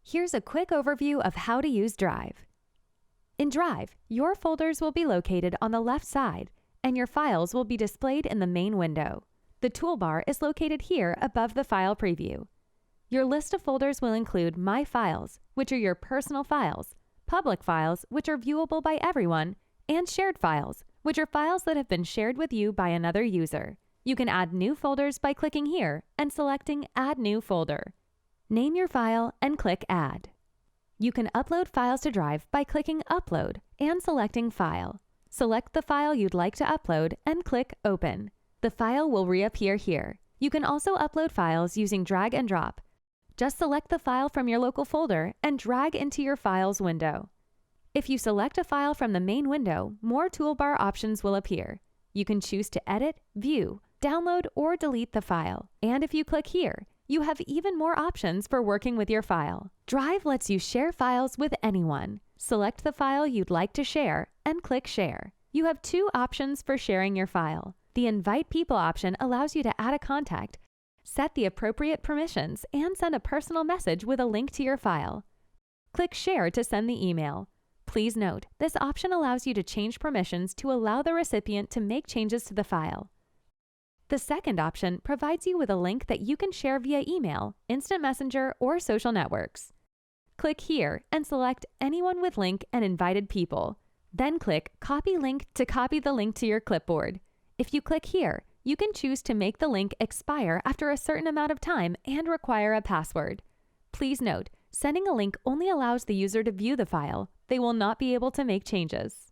Here's a quick overview of how to use Drive. In Drive, your folders will be located on the left side, and your files will be displayed in the main window. The toolbar is located here above the file preview. Your list of folders will include My Files, which are your personal files, Public Files, which are viewable by everyone, and Shared Files, which are files that have been shared with you by another user. You can add new folders by clicking here and selecting Add New Folder. Name your file and click Add. You can upload files to Drive by clicking Upload and selecting File. Select the file you'd like to upload and click Open. The file will reappear here. You can also upload files using drag and drop. Just select the file from your local folder and drag into your Files window. If you select a file from the main window, more toolbar options will appear. You can choose to edit, view, download, or delete the file. And if you click here, you have even more options for working with your file. Drive lets you share files with anyone. Select the file you'd like to share and click Share. You have two options for sharing your file. The Invite People option allows you to add a contact, set the appropriate permissions, and send a personal message with a link to your file. Click Share to send the email. Please note, this option allows you to change permissions to allow the recipient to make changes to the file. The second option provides you with a link that you can share via email, instant messenger, or social networks. Click here and select Anyone with Link and Invited People. Then click Copy Link to copy the link to your clipboard. If you click here, you can choose to make the link expire after a certain amount of time and require a password. Please note, sending a link only allows the user to view the file. They will not be able to make changes.